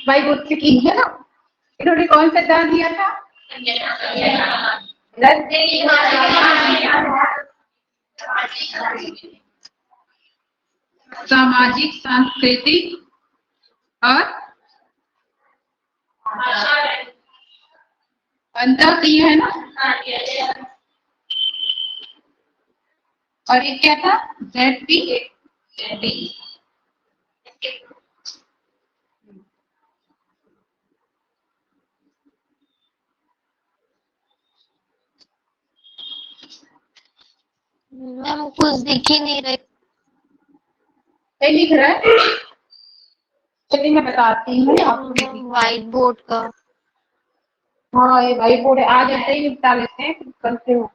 भाई गोत्स की है ना, इन्होंने कौन सा दान दिया था? सामाजिक, सांस्कृतिक और अंतःक्रिया है ना। और ये क्या था? ZP। मैम कुछ दिख ही नहीं रहे। लिख रहा है, चलिए मैं बताती हूँ आपको। व्हाइट बोर्ड का। हाँ ये व्हाइट बोर्ड है, आज ऐसे ही निपटा लेते हैं, कल से हो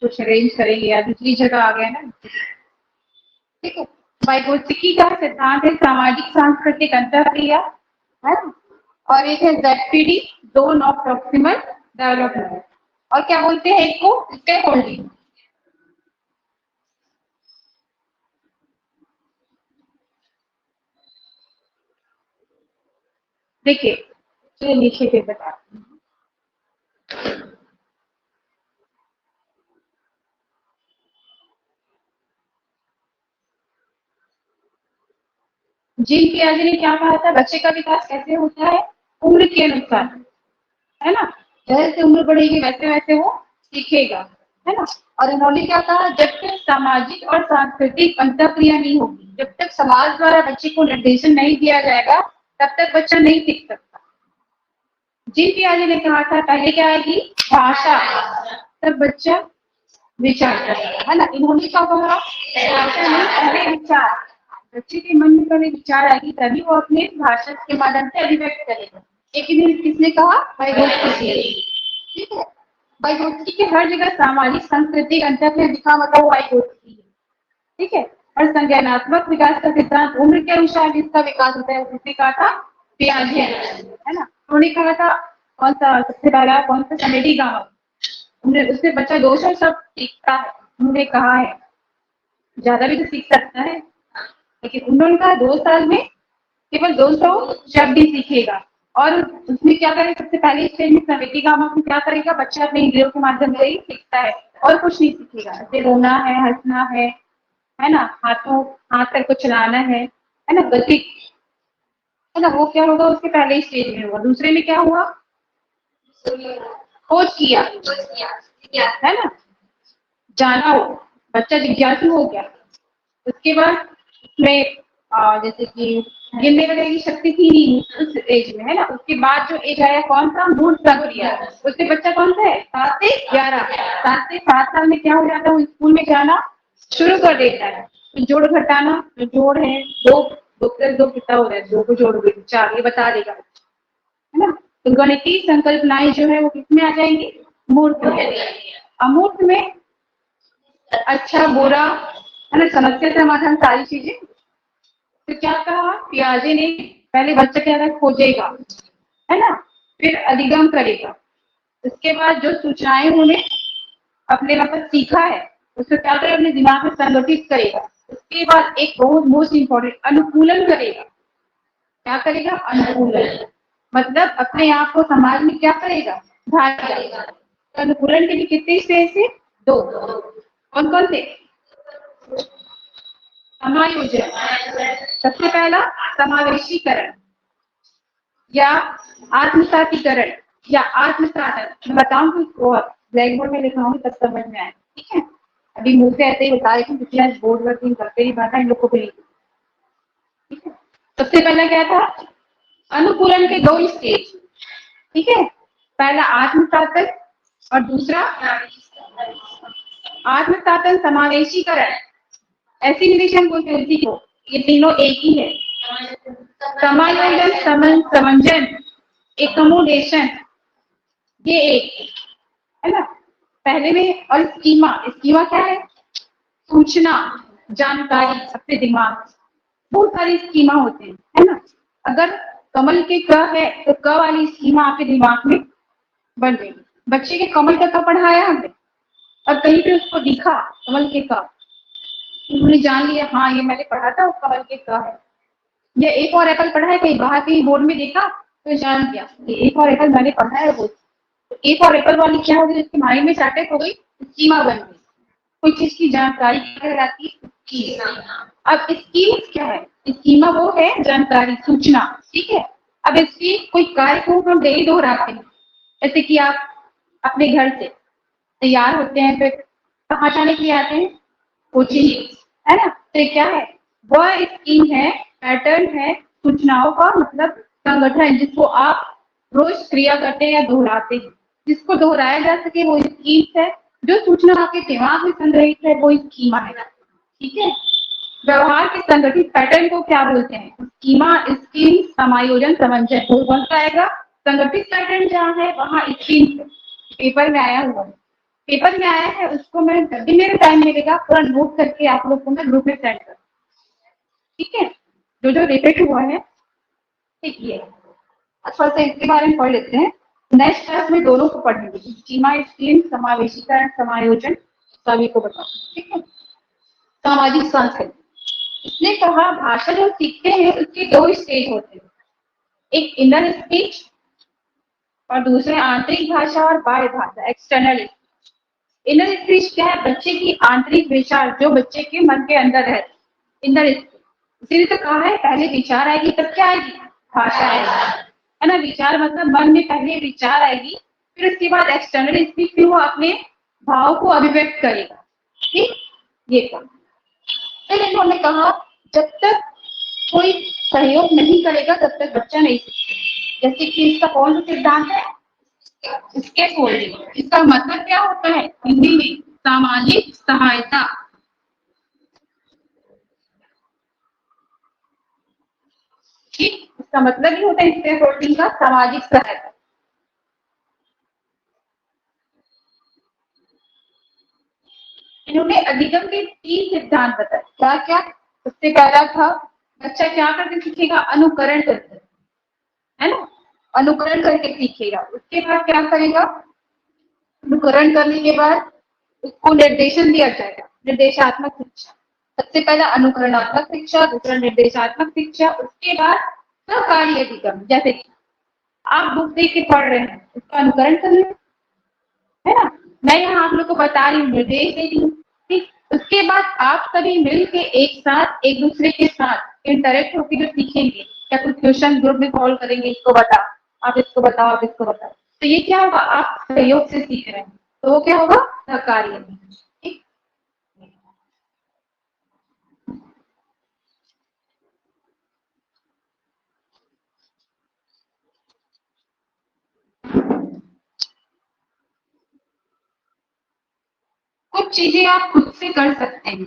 कुछ अरेंज करेंगे या दूसरी जगह आ गया ना। ठीक है, वाइगोत्स्की का सिद्धांत है सामाजिक सांस्कृतिक अंतःक्रिया, है ना। और एक है ZPD, zone of proximal development. और क्या बोलते हैं एक को? Stake holding. देखिए चलिए नीचे के बताते हैं। जीन पियाजे ने क्या कहा था? बच्चे का विकास कैसे होता है? उम्र के अनुसार, है ना। जैसे उम्र बढ़ेगी वैसे वैसे वो सीखेगा, है ना। और इन्होंने क्या कहा? जब तक सामाजिक और सांस्कृतिक अंतःक्रिया नहीं होगी, जब तक समाज द्वारा बच्चे को निर्देशन नहीं दिया जाएगा, तब तक बच्चा नहीं सीख सकता। जीन पियाजे ने कहा था पहले क्या आएगी? भाषा, तब बच्चा विचार करेगा, है ना। इन्होंने क्या कहा? भाषा नहीं, पहले विचार। बच्चे के मन में पहले विचार आएगी तभी वो अपने भाषा के माध्यम से अभिव्यक्त करेगा। एक दिन किसने कहा? वाइगोत्स्की। ठीक है, वाइगोत्स्की के हर जगह सामाजिक सांस्कृतिक अंतःक्रिया दिखा मतलब वाइगोत्स्की है। ठीक है, और संज्ञानात्मक विकास का सिद्धांत उम्र के अनुसार जिसका विकास होता है उसने कहा था पियाजे, है ना। उन्होंने कहा था कौन सा सबसे पहला, कौन सा? Comedy gamma. उससे बच्चा 200 शब्द सीखता है, उन्होंने कहा है। ज्यादा भी तो सीख सकता है, लेकिन उन्होंने कहा 2 साल में केवल 200 शब्द ही सीखेगा। और उसमें क्या करेगा? सबसे पहले स्टेज में समेटी गामा में क्या करेगा? बच्चा अपने इंद्रियों के माध्यम से ही सीखता है और कुछ नहीं सीखेगा। जैसे रोना है, हंसना है ना, हाथ पैर को चलाना है ना, गति, है ना, वो क्या होगा? उसके पहले स्टेज में होगा। दूसरे में क्या हुआ? खोज किया, है ना, जाना हो, बच्चा जिज्ञासु हो गया। उसके बाद उसमें जैसे कि गिनने वगैरह की शक्ति थी नहीं उस एज में, है ना। उसके बाद जो एज आया कौन सा? मूर्त प्रक्रिया। उससे बच्चा कौन सा है? 7 से 11। 7 से 7 साल में क्या हो जाता है? वो स्कूल में जाना शुरू कर देता है। तो जोड़ घटाना, जो जोड़ है, 2 कितना हो रहा है? 2 को जोड़ोगे 4, ये बता देगा, है ना। तो गणितीय संकल्पनाएं जो है वो किसमें आ जाएंगी? मूर्त में। अमूर्त में अच्छा बुरा, है ना, समस्या समाधान, सारी चीजें। तो क्या कहा पियाजे ने? पहले बच्चा क्या था? खोजेगा, है ना, फिर अधिगम करेगा। उसके बाद जो सूचनाएं उन्होंने अपने मतलब सीखा है उसको क्या करेगा? अपने दिमाग में संगठित करेगा। उसके बाद एक बहुत मोस्ट इंपॉर्टेंट, अनुकूलन करेगा। क्या करेगा? अनुकूलन, मतलब अपने आप को समाज में क्या करेगा? ढाल करेगा। तो अनुकूलन के लिए कितने स्टेज थे? 2। कौन कौन थे? समायोजन, सबसे पहला समावेशीकरण या आत्मसातीकरण या आत्मसाधन। मैं बताऊं तो इसको ब्लैक बोर्ड में लिखाऊंगी तब समझ में आए, ठीक है। अभी मुंह से ऐसे ही बता रही हूँ, क्योंकि बोर्ड वर्किंग करते ही बात है, इन लोगों को भी। ठीक है, सबसे पहला क्या था? अनुकूलन के 2 स्टेज, ठीक है। पहला आत्मसातन और दूसरा आत्मसातन समावेशीकरण, एसिमिलेशन बोलते हैं उसी को। ये तीनों एक ही है। समायोजन, समंजन, एकमोडेशन, ये एक है ना। पहले में, और स्कीमा क्या है? सूचना, जानकारी, अपने दिमाग, बहुत सारी स्कीमा होते हैं, है ना। अगर कमल के क है तो क वाली स्कीमा आपके दिमाग में बन गई। बच्चे के कमल का क पढ़ाया हमने और कहीं पे उसको दिखा कमल के क, उन्होंने जान लिया, हाँ ये मैंने पढ़ा था उसका हल क्या है। ये एक और एप्पल पढ़ा है कहीं बाहर कहीं बोर्ड में देखा तो जान गया ये एक और एप्पल मैंने पढ़ा है वो। तो एक और एप्पल वाली क्या हो गई, उसके माइंड में स्टार्टेड हो गई, स्कीमा बन गई। कोई चीज की जानकारी कहलाती है स्कीमा। अब स्कीम क्या है, स्कीमा वो है जानकारी सूचना, ठीक है। अब इसकी कोई कार्य को हम डेली दोहराते हैं, जैसे कि आप अपने घर से तैयार होते हैं फिर कहाँ जाने के लिए आते हैं, कोचिंग, है ना। तो ये क्या है, वह स्कीम है, पैटर्न है, सूचनाओं का मतलब संगठन जिसको आप रोज क्रिया करते हैं या दोहराते हैं, जिसको दोहराया जा सके वो स्कीम है। जो सूचना आपके दिमाग में संग्रहित है वो स्कीमा है, ठीक है। व्यवहार के संगठित पैटर्न को क्या बोलते हैं, स्कीमा, स्कीम, समायोजन, समन्वय। वो कौन सा आएगा, संगठित पैटर्न जहाँ है वहाँ स्कीम पेपर में आया हुआ है। पेपर में आया है उसको मैं जब भी मेरे टाइम मिलेगा पूरा नोट करके आप लोग को मैं ग्रुप में सेंड कर, ठीक है। जो जो रिपीट हुआ है ठीक है, अच्छा से इसके बारे में पढ़ लेते हैं। नेक्स्ट क्लास में दोनों को पढ़ेंगे, स्कीमा, स्कीम, समावेशीकरण, समायोजन, सभी को बताओ, ठीक है। सामाजिक संस्कृति, इसने कहा भाषा जो सीखते हैं उसके दो स्टेज होते हैं, एक इनर स्पीच और दूसरे आंतरिक भाषा और बाह्य भाषा, एक्सटर्नल। इनर स्पीच क्या है, बच्चे की आंतरिक विचार जो बच्चे के मन के अंदर है, इनर स्पीच। इसीलिए तो कहा है पहले विचार आएगी तब क्या आएगी, भाषा आएगी, है ना। विचार मतलब मन में पहले विचार आएगी, फिर उसके बाद एक्सटर्नल स्पीच, फिर वो अपने भाव को अभिव्यक्त करेगा, ठीक। ये काम फिर इन्होंने कहा जब तक कोई सहयोग नहीं करेगा तब तक बच्चा नहीं सीखेगा। जैसे कि इसका कौन सा सिद्धांत है, इसके फोल्डिंग। इसका मतलब क्या होता है हिंदी में, सामाजिक सहायता, ठीक। इसका मतलब ही होता है इसके फोल्डिंग का सामाजिक सहायता। इन्होंने अधिगम के 3 सिद्धांत बताए, क्या क्या। सबसे पहला था बच्चा क्या करके सीखेगा, अनुकरण करके, है ना, अनुकरण करके सीखेगा। उसके बाद क्या करेगा, अनुकरण करने के बाद उसको निर्देशन दिया जाएगा, निर्देशात्मक शिक्षा। सबसे पहला अनुकरणात्मक शिक्षा, दूसरा निर्देशात्मक शिक्षा, उसके बाद सहकारी अधिगम। जैसे कि आप बुक देख के पढ़ रहे हैं उसका अनुकरण कर रहे हैं, है ना। मैं यहाँ आप लोग को बता रही हूँ, निर्देश दे रही हूँ, ठीक। उसके बाद आप सभी मिल के एक साथ एक दूसरे के साथ इंटरेक्ट होकर जो सीखेंगे, क्या कुछ क्वेश्चन ग्रुप में कॉल करेंगे, इसको बताओ, आप इसको बताओ, आप इसको बताओ। तो ये क्या होगा, आप सहयोग से सीख रहे हैं, तो वो क्या होगा, सहकारी अधिगम, ठीक। कुछ चीजें आप खुद से कर सकते हैं,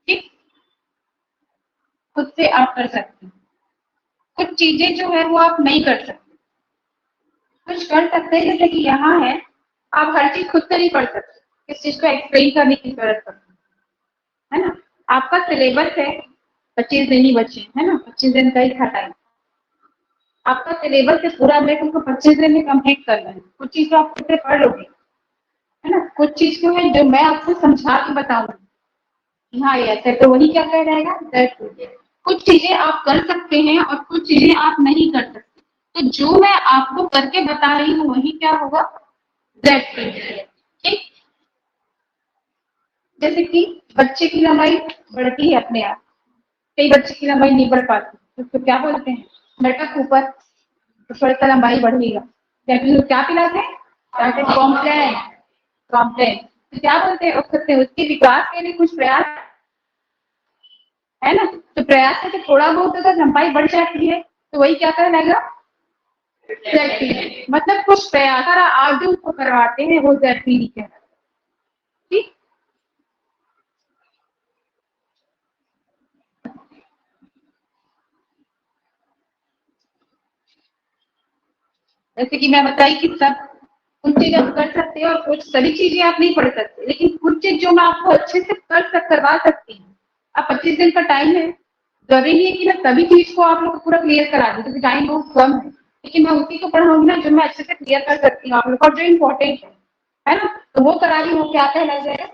ठीक, खुद से आप कर सकते हैं। कुछ चीजें जो है वो आप नहीं कर सकते, कुछ कर सकते हैं। जैसे कि यहाँ है, आप हर चीज खुद से नहीं पढ़ सकते, इस चीज को एक्सप्लेन करने की जरूरत पड़ती है ना। आपका सिलेबस है, 25 दिन ही बचे, है ना, 25 दिन का ही था टाइम। आपका सिलेबस है पूरा, मैं तुमको 25 दिन में कंप्लीट करना है। कुछ चीज आप खुद से पढ़ लोगे, है ना। कुछ चीज जो है जो मैं आपको समझा के बताऊंगी, हाँ ये ऐसे, तो वही क्या कह जाएगा, कुछ चीजें आप कर सकते हैं और कुछ चीजें आप नहीं कर सकते। तो जो मैं आपको करके बता रही हूँ वही क्या होगा, ठीक। जैसे कि बच्चे की लंबाई बढ़ती है अपने आप, कई बच्चे की लंबाई नहीं बढ़ पाती तो क्या बोलते हैं, लटक ऊपर, तो थोड़ा सा लंबाई बढ़ेगा। क्या पिलाते हैं, कॉम्प्लेन, कॉम्प्लेन। तो क्या बोलते हैं, उसके विकास के लिए कुछ प्रयास, है ना। तो प्रयास से थोड़ा बहुत अगर लंबाई बढ़ जाती है तो वही क्या कहलाएगा, मतलब कुछ प्रयास आप जो उसको करवाते हैं वो जैसी है, ठीक। जैसे कि मैं बताई कि सब कुछ चीज आप कर सकते हैं और कुछ सभी चीजें आप नहीं पढ़ सकते, लेकिन कुछ चीज जो मैं आपको अच्छे से करवा सकती हूँ। अब 25 दिन का टाइम है, जरूरी नहीं है कि मैं सभी चीज को आप लोग को पूरा क्लियर करा दूँ क्योंकि टाइम बहुत कम है, लेकिन मैं उसी को पढ़ाऊंगी ना जो मैं अच्छे से क्लियर कर सकती हूँ आप लोग, और जो इम्पोर्टेंट है ना, तो वो करा रही हूँ, क्या कहलाया जाएगा,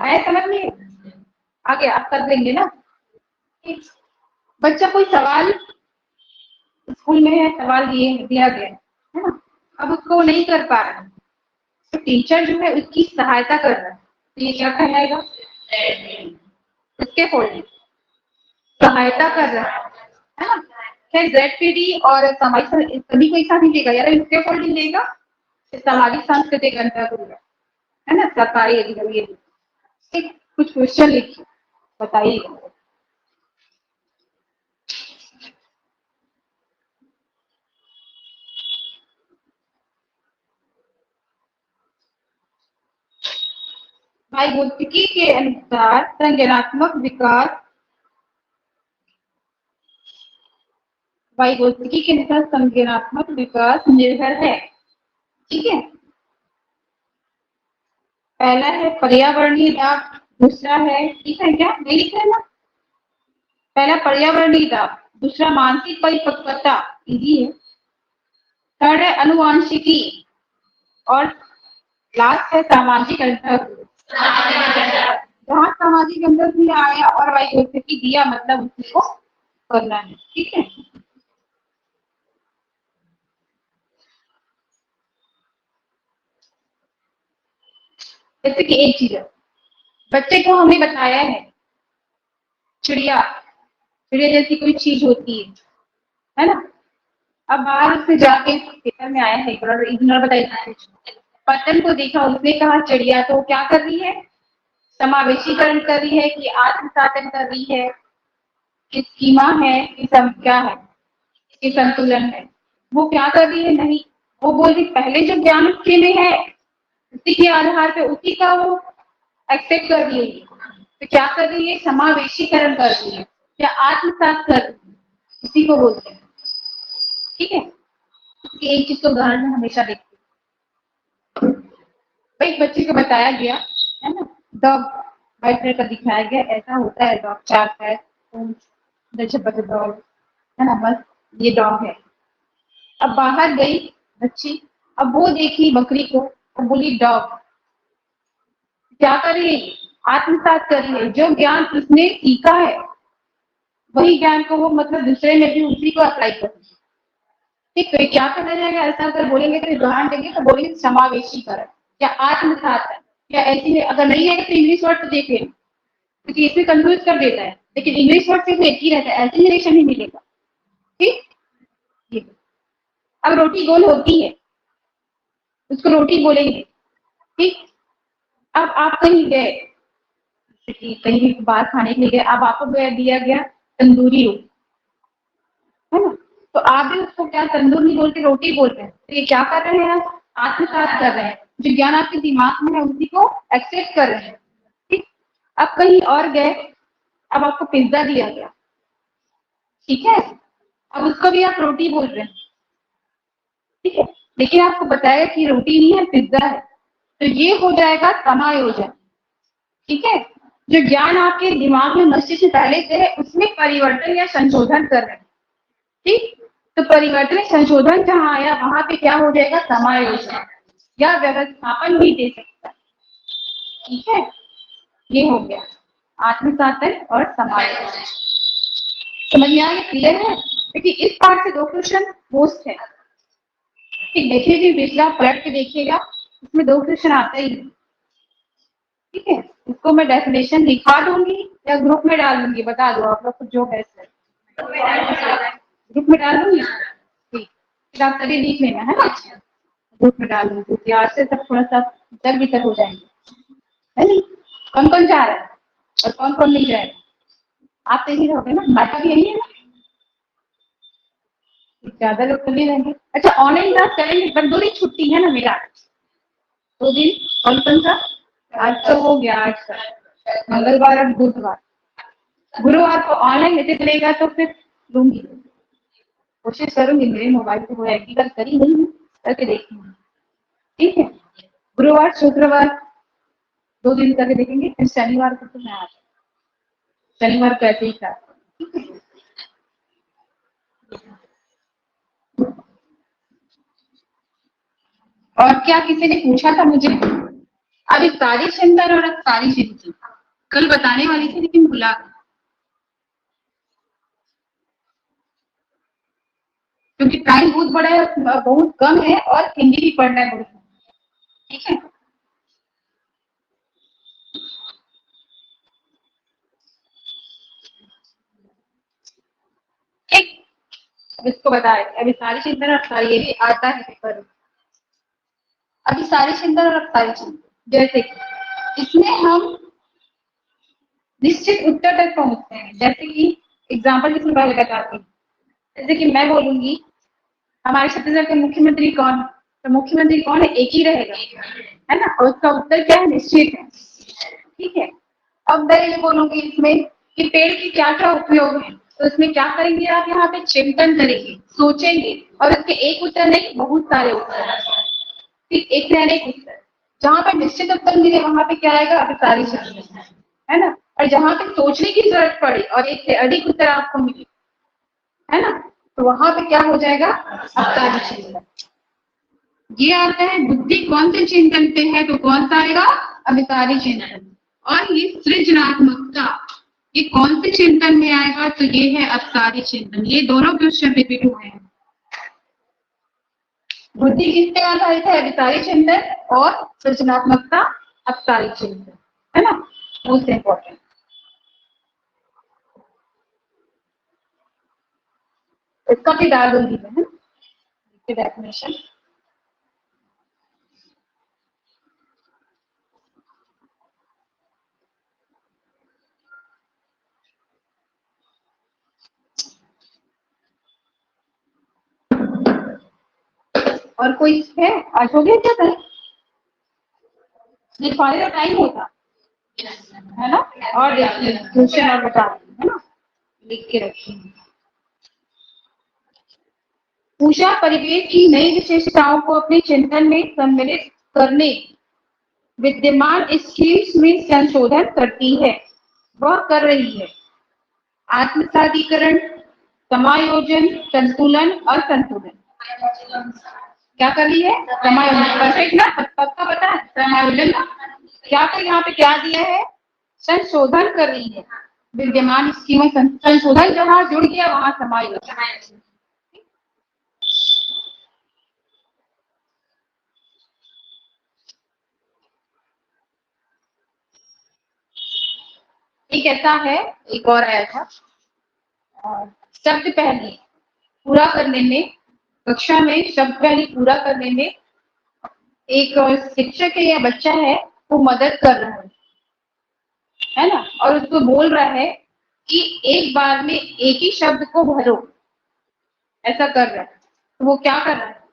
आया समझ में। आगे आप कर देंगे ना। ठीक। बच्चा कोई सवाल स्कूल में है, सवाल दिया गया है ना, अब उसको वो नहीं कर पा रहा है, तो टीचर जो है उसकी सहायता कर रहा है, तो ये क्या कहलाएगा? इसके फोल्डिंग सहायता कर रहा है ना। खैर ZPD और सामाजिक सभी को एक साथ नहीं देगा यार, इसके फोल्डिंग देगा सामाजिक सांस्कृतिक अंतर्गुण है ना, सरकारी अधिकारी। कुछ क्वेश्चन लिखिए, बताइएगा। वाइगोत्स्की के अनुसार संज्ञानात्मक विकास, वाइगोत्स्की के अनुसार संज्ञानात्मक विकास निर्भर है। ठीक है, पहला है पर्यावरणीय दाब, दूसरा है, ठीक है क्या नहीं लिखा है ना, पहला पर्यावरणीय दाब, दूसरा मानसिक परिपक्वता, इजी है, थर्ड है अनुवांशिकी, और लास्ट है सामाजिक अंतर। जहाँ सामाजिक अंतर भी आया और वाइगोत्स्की दिया, मतलब उसी को करना है। ठीक है, जैसे कि एक चीज है, बच्चे को हमने बताया है चिड़िया, चिड़िया जैसी कोई चीज होती है ना। अब बाहर उससे जाके पेपर में आया है, इग्नोर बताइए, पतंग को देखा, उसने कहा चिड़िया, तो क्या कर रही है? समावेशीकरण कर रही है कि आत्मसातन कर रही है, कि सीमा है, कि क्या है, कि संतुलन है? वो क्या कर रही है? नहीं, वो बोल रही पहले जो ज्ञान उसके में है उसी के आधार पे उसी का वो एक्सेप्ट कर रही है, तो क्या कर रही है? समावेशीकरण कर रही है या आत्मसात कर रही है, इसी को बोलते हैं। ठीक है, एक चीज को उदाहरण में हमेशा देखते हैं, एक बच्चे को बताया गया है ना, डॉग व्हाइट कलर का दिखाया गया, ऐसा होता है डॉग, चार पैर, डॉग है ना, बस ये डॉग है। अब बाहर गई बच्ची, अब वो देखी बकरी को, अब बोली डॉग, क्या कर रही है? आत्मसात कर रही है, जो ज्ञान उसने सीखा है वही ज्ञान को वो मतलब दूसरे में भी उसी को अप्लाई कर। ठीक, तो क्या करना जाएगा? ऐसा अगर बोलेंगे तो उदाहरण देंगे तो बोलेंगे समावेशीकरण या आत्मसात, या ऐसी अगर नहीं है तो इंग्लिश वर्ड तो देख लेना, क्योंकि इसमें कंफ्यूज कर देता है, लेकिन इंग्लिश वर्ड से एक ही रहता है, ऐसे डायरेक्शन ही मिलेगा। ठीक, अब रोटी गोल होती है, उसको रोटी बोलेंगे। ठीक, अब आप कहीं गए, कहीं भी बाहर खाने के लिए गए, अब आपको दिया गया तंदूरी रोटी, है ना, तो आप भी उसको क्या तंदूर नहीं बोलते, रोटी बोलते हैं, तो ये क्या कर रहे हैं? आत्मसात कर रहे हैं, जो ज्ञान आपके दिमाग में है उसी को एक्सेप्ट कर रहे हैं। ठीक, अब कहीं और गए, अब आपको पिज्जा दिया गया, ठीक है, अब उसको भी आप रोटी बोल रहे हैं, ठीक है, लेकिन आपको बताया कि रोटी नहीं है, पिज्जा है, तो ये हो जाएगा समायोजन। ठीक है, जो ज्ञान आपके दिमाग में मस्तिष्क से पहले से है उसमें परिवर्तन या संशोधन कर रहे हैं। ठीक, तो परिवर्तन संशोधन जहां आया वहां पे क्या हो जाएगा? समायोजन या व्यवस्थापन भी दे सकता है। ठीक है, ये हो गया आत्मसातन और समायोजन। समझ में आ गया? क्लियर है? क्योंकि इस पार्ट से 2 क्वेश्चन मोस्ट है। ठीक, देखिए पिछला पलट के देखिएगा, इसमें 2 क्वेश्चन आते ही। ठीक है, इसको मैं डेफिनेशन दिखा दूंगी या ग्रुप में डाल दूंगी, बता दो आप लोग को जो बेस्ट है। ग्रुप में डाल दूंगी, ठीक, फिर आप सभी लिख लेना, है ना, ग्रुप में डाल दूंगी, आज से सब थोड़ा सा इधर भीतर हो जाएंगे, है नहीं? कौन कौन जा रहा है और कौन कौन नहीं जाएगा? आप तो यही रहोगे ना, बाटा भी यही है ना, ज्यादा लोग तो नहीं रहेंगे। अच्छा, ऑनलाइन क्लास करेंगे पर 2 दिन छुट्टी है ना मेरा, 2 दिन कौन कौन सा? आज तो हो गया, आज का मंगलवार और बुधवार, गुरुवार को ऑनलाइन लेते चलेगा तो फिर लूंगी, कोशिश करूंगी, मेरे मोबाइल पे वो एक बार करी नहीं है, करके देखूंगी। ठीक है, गुरुवार शुक्रवार 2 दिन करके देखेंगे, फिर शनिवार को तो मैं आ जाऊँ, शनिवार को ऐसे ही था। और क्या किसी ने पूछा था मुझे, अब इस कार्यक्षमता और अब कार्यसिद्धि कल बताने वाली थी लेकिन भुला गई, क्योंकि टाइम बहुत बड़ा है, बहुत कम है और हिंदी भी पढ़ना है बहुत, ठीक है। ठीक, अब इसको बताए, अभी सारी चिंतन और सारी, ये भी आता है पेपर, अभी सारी चिंतन और सारी चिंतन, जैसे कि इसमें हम निश्चित उत्तर तक पहुंचते हैं। जैसे कि एग्जाम्पल के थ्रू बताती हूँ, जैसे कि मैं बोलूंगी हमारे छत्तीसगढ़ के मुख्यमंत्री कौन, तो मुख्यमंत्री कौन है, एक ही रहेगा, है ना, और उसका उत्तर क्या है, निश्चित है, ठीक है। अब मैं ये बोलूंगी इसमें कि पेड़ की क्या क्या उपयोग है, तो इसमें क्या करेंगे आप, यहाँ पे चिंतन करेंगे, सोचेंगे, और इसके एक उत्तर नहीं बहुत सारे उत्तर, ठीक, एक से अनेक उत्तर, जहाँ पे निश्चित उत्तर मिले वहां पे क्या आएगा, अभिसारी चिंतन, है ना, और जहाँ पे सोचने की जरूरत पड़े और एक से अधिक उत्तर आपको मिले, है ना, तो वहां पे क्या हो जाएगा, अभिसारी चिंतन। ये आता है बुद्धि कौन से चिंतन पे है, तो कौन सा आएगा, अभिसारी चिंतन। और ये सृजनात्मकता, ये कौन से चिंतन में आएगा, तो ये है अभिसारी चिंतन। ये दोनों क्वेश्चन रिपीट हुए हैं। बुद्धि किस पे आधारित है, अभिसारी चिंतन, और सृजनात्मकता अभिसारी चिंतन, है ना, मोस्ट इंपॉर्टेंट। इसका भी डाल दूंगी मैं, डेफिनेशन। और कोई है, आज हो गया क्या सर, लिखवाने का टाइम होता है ना, और देखिए क्वेश्चन और बता रही है ना, लिख के रखिए। पूषा परिवेश की नई विशेषताओं को अपने चिंतन में सम्मिलित करने, विद्यमान स्कीम्स में संशोधन करती है, वह कर रही है। आत्मसातीकरण, समायोजन, संतुलन और संतुलन, क्या कर रही है, समायोजन, परफेक्ट ना, पक्का पता है, समायोजन ना, क्या कर, यहाँ पे क्या दिया है, संशोधन कर रही है, विद्यमान स्कीमों, संशोधन जहां जुड़ गया वहां समायोजन। एक ऐसा है, एक और आया था, शब्द पहले पूरा करने में, कक्षा में शब्द पहले पूरा करने में एक शिक्षक है या बच्चा है वो मदद कर रहा है ना, और उसको बोल रहा है कि एक बार में एक ही शब्द को भरो, ऐसा कर रहा है, तो वो क्या कर रहा है,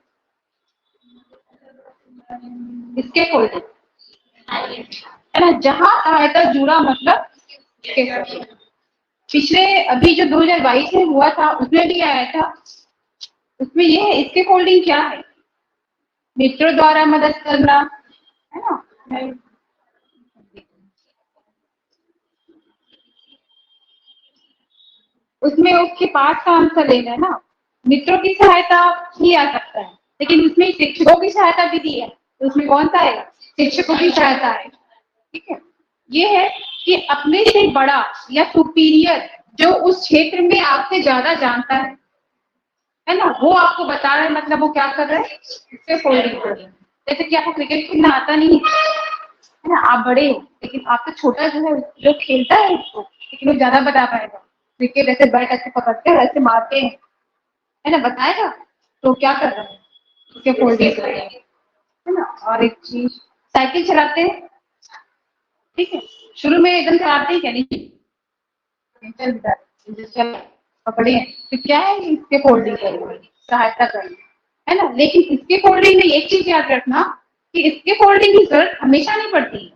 इसके फोल्डिंग, है ना, जहां सहायता जुड़ा मतलब इसके फोल्डिंग। पिछले अभी जो 2022 में हुआ था उसमें भी आया था, उसमें ये है, इसके फोल्डिंग क्या है, मित्रों द्वारा मदद करना, है ना, उसमें उसके पास का आंसर लेना है ना, मित्रों की सहायता भी आ सकता है, लेकिन उसमें शिक्षकों की सहायता भी दी है, तो उसमें कौन सा आएगा, शिक्षकों की सहायता है, ठीक है। ये है कि अपने से बड़ा या सुपीरियर जो उस क्षेत्र में आपसे ज्यादा जानता है ना, वो आपको बता रहा है, मतलब वो क्या कर रहा है, इससे फोल्डिंग कर रहा है। जैसे कि आपको क्रिकेट खेलना आता नहीं है ना, आप बड़े हो, लेकिन आपसे छोटा जो है जो खेलता है उसको, लेकिन वो ज्यादा बता पाएगा, क्रिकेट ऐसे बैट ऐसे पकड़ते हैं ऐसे मारते हैं, है ना, बताएगा, तो क्या कर रहा है, उसके फोल्डिंग कर रहा है ना। और एक चीज, साइकिल चलाते हैं, ठीक है, शुरू में एकदम चलाते ही क्या नहीं, चल पकड़े हैं, तो क्या है, इसके फोल्डिंग करेंगे, सहायता करेंगे, है ना, लेकिन इसके फोल्डिंग में एक चीज याद रखना कि इसके फोल्डिंग की जरूरत हमेशा नहीं पड़ती,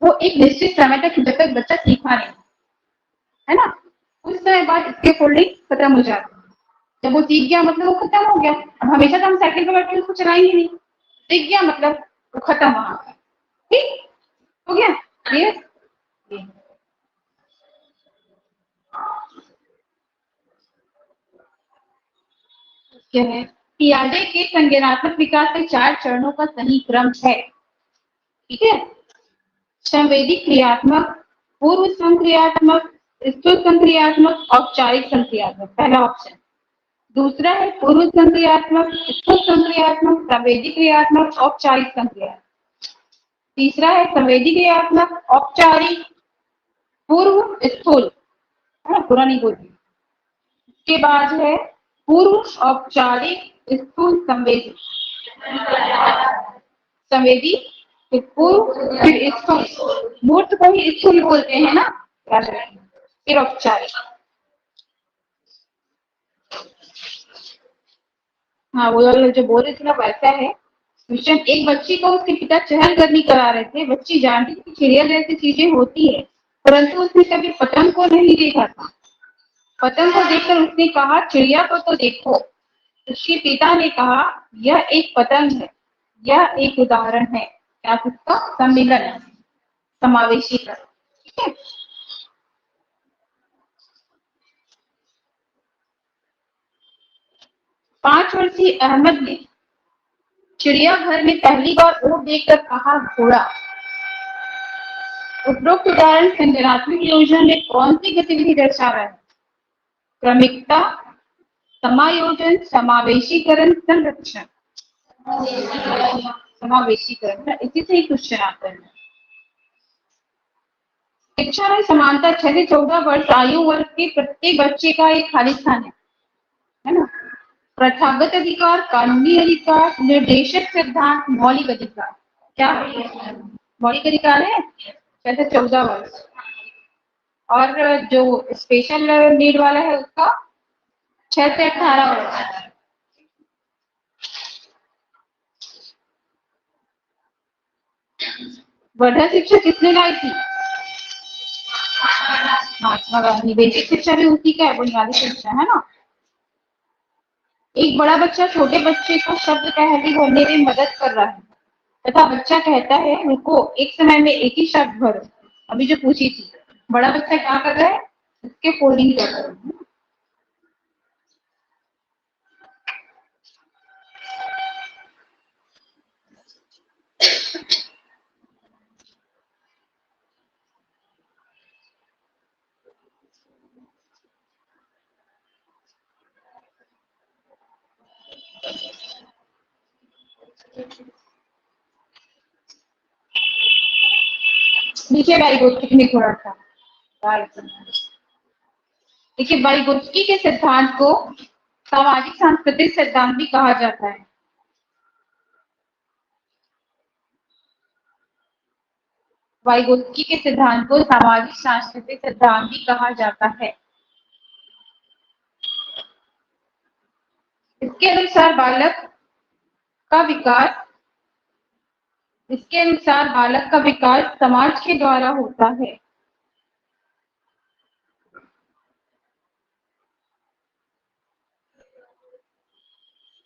वो एक निश्चित समय तक, जब तक बच्चा सीखा नहीं, है ना, उस समय बाद इसके फोल्डिंग खत्म हो जाती है, जब वो सीख गया मतलब वो खत्म हो गया, अब हमेशा तो हम साइकिल पर बैठ के उसको चलाएंगे नहीं, सीख गया मतलब वो खत्म वहां का, ठीक हो गया, ये क्या है, पियाजे के संज्ञानात्मक विकास के 4 चरणों का सही क्रम है, ठीक है, संवेदी, क्रियात्मक, पूर्व संक्रियात्मक, स्थूल संक्रियात्मक, औपचारिक संक्रियात्मक, पहला ऑप्शन। दूसरा है पूर्व संक्रियात्मक, स्थूल संक्रियात्मक, संवेदी क्रियात्मक, औपचारिक संक्रियात्मक। तीसरा है संवेदी क्रियात्मक, औपचारिक, पूर्व, स्थूल, है ना, पूरा नहीं बोलती। इसके बाद है पूर्व, औपचारिक, स्थूल, संवेदी। संवेदी, फिर पूर्व, फिर स्थूल। मूर्त को ही स्थूल बोलते हैं ना, याद रखें। फिर औपचारिक। हाँ, वो वाला जो बोल रहे थे ना वैसा है क्वेश्चन। एक बच्ची को उसके पिता चहलकदमी करा रहे थे। बच्ची जानती थी कि चिड़िया जैसी चीजें होती है, परंतु उसने कभी पतंग को नहीं देखा था। पतंग को देखकर उसने कहा, चिड़िया को तो देखो। उसके पिता ने कहा, यह एक पतंग है, यह एक उदाहरण है। क्या उसका सम्मिलन है, समावेशीकरण। ठीक है। 5 वर्षीय अहमद ने चिड़ियाघर में पहली बार ऊंट देखकर कहा, घोड़ा। उपरोक्त उदाहरण संज्ञानात्मक योजना में कौन सी गतिविधि दर्शा रहा है? क्रमिकता, समायोजन, समावेशीकरण, संरक्षण। समावेशीकरण, इसी से ही क्वेश्चन आता है। शिक्षा में समानता 6 से 14 वर्ष आयु वर्ग के प्रत्येक बच्चे का एक खाली स्थान है ना। प्रथागत अधिकार, कानूनी अधिकार, निर्देशक सिद्धांत, मौलिक अधिकार। क्या मौलिक अधिकार है 6 से 14 वर्ष, और जो स्पेशल नीड वाला है उसका 6 से 18 वर्ष। वर्धा शिक्षा किसने लाई थी? महात्मा गांधी। बेसिक शिक्षा भी उसी का है, बुनियादी शिक्षा, है ना। एक बड़ा बच्चा छोटे बच्चे को शब्द पहली बोलने में मदद कर रहा है तथा बच्चा कहता है, रुको, एक समय में एक ही शब्द भरो। अभी जो पूछी थी, बड़ा बच्चा क्या कर रहा है? इसके कोडिंग कर रहा है। नीचे वाइगोत्स्की ने छोड़ा था। देखिए, वाइगोत्स्की के सिद्धांत को सामाजिक सांस्कृतिक सिद्धांत भी कहा जाता है। वाइगोत्स्की के सिद्धांत को सामाजिक सांस्कृतिक सिद्धांत भी कहा जाता है। इसके अनुसार बालक का विकास समाज के द्वारा होता है।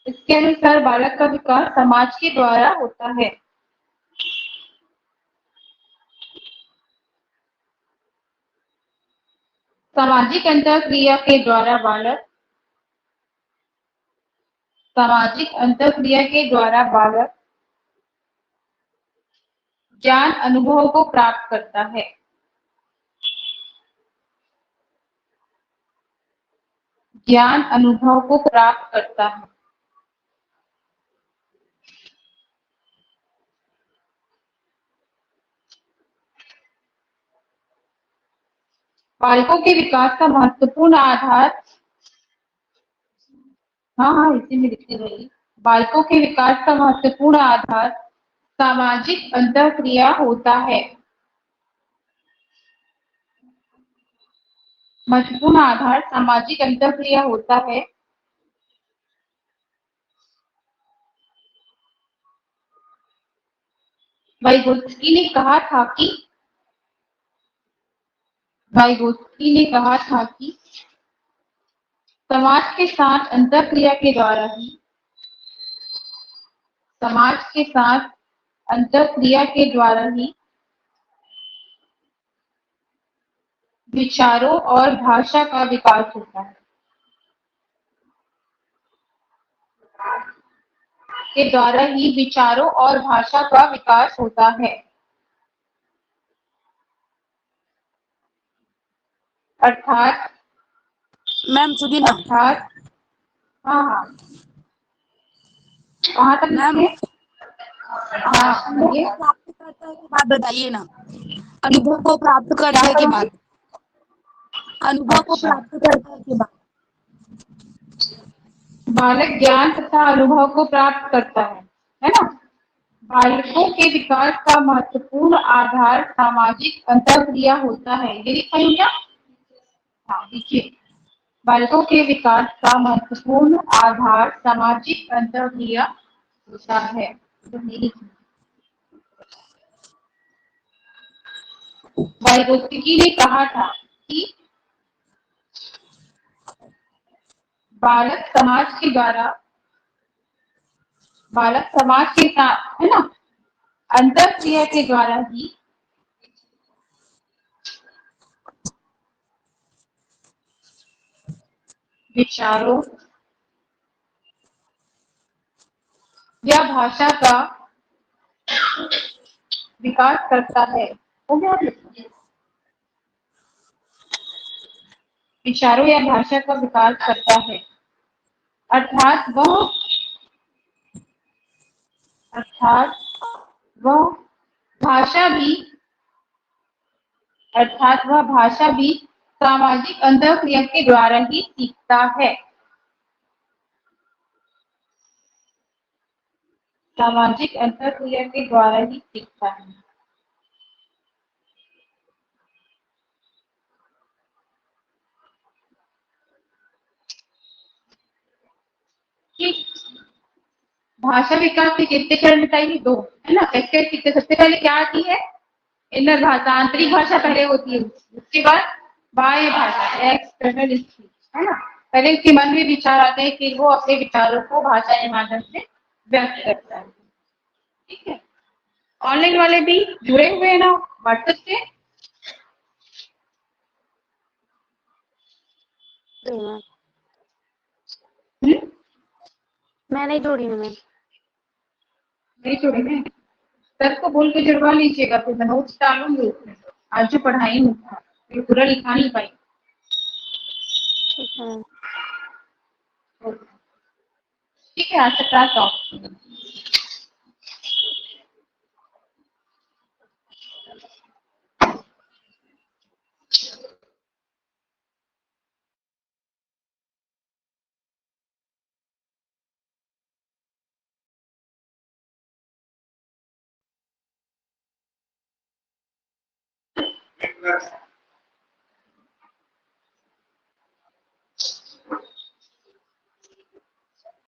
इसके अनुसार बालक का विकास समाज के द्वारा होता है। सामाजिक अंतःक्रिया के द्वारा बालक ज्ञान अनुभव को प्राप्त करता है। ज्ञान अनुभव को प्राप्त करता है। बालकों के विकास का महत्वपूर्ण आधार, हाँ इसी में लिखते रहिए। बालकों के विकास का महत्वपूर्ण आधार सामाजिक अंतःक्रिया होता है। महत्वपूर्ण आधार सामाजिक अंतःक्रिया होता है। वाइगोत्स्की ने कहा था कि समाज के साथ अंतःक्रिया के द्वारा ही विचारों और भाषा का विकास होता है। के द्वारा ही विचारों और भाषा का विकास होता है। अर्थात मैम सुनिए ना अर्थात हाँ हाँ कहाँ तक मैम, लिखे? हाँ अनुभव ये को प्राप्त करने के बाद बताइए ना। अनुभव को प्राप्त क्या करने के करूँगी? बाद, अनुभव को अच्छा, प्राप्त करने के बाद। बालक ज्ञान तथा अनुभव को प्राप्त करता है ना? बालकों के विकास का महत्वपूर्ण आधार सामाजिक अंतःक्रिया होता है। ये लिखा है क्या? हाँ देखिए, बालकों के विकास का महत्वपूर्ण आधार सामाजिक अंतःक्रिया होता है। तो मेरी वाइगोत्स्की ने कहा था कि बालक समाज के द्वारा बालक समाज के साथ है ना अंतःक्रिया के द्वारा ही विचारों या भाषा का विकास करता है। हो गया? विचारों या भाषा का विकास करता है अर्थात वह अर्थात वह भाषा भी अर्थात वह भाषा भी सामाजिक अंतःक्रिया के द्वारा ही सीखता है। सामाजिक अंतःक्रिया के द्वारा ही सीखता है। ठीक। भाषा विकास के कितने चरण बताइए? 2 है ना? कैसे सीखते? सबसे पहले क्या आती है? इनर भाषा, आंतरिक भाषा पहले होती है, उसके बाद बाह्य भाषा एक्सटर्नल स्पीच, है ना? पहले उसके मन में विचार आते हैं, फिर वो अपने विचारों को भाषा के माध्यम से व्यक्त करता है। ठीक है? ऑनलाइन वाले भी जुड़े हुए हैं ना व्हाट्सएप से? हम्म? मैं नहीं जोड़ी हूँ मैं। नहीं जुड़े हैं? सर को बोल के जुड़वा लीजिएगा, फिर मैं नोट्स डालूंगी उसमें। आज जो पढ़ाई नहीं था ये पूरा लिखा नहीं पाई। ठीक है। ठीक है, आज से क्लास ऑफ।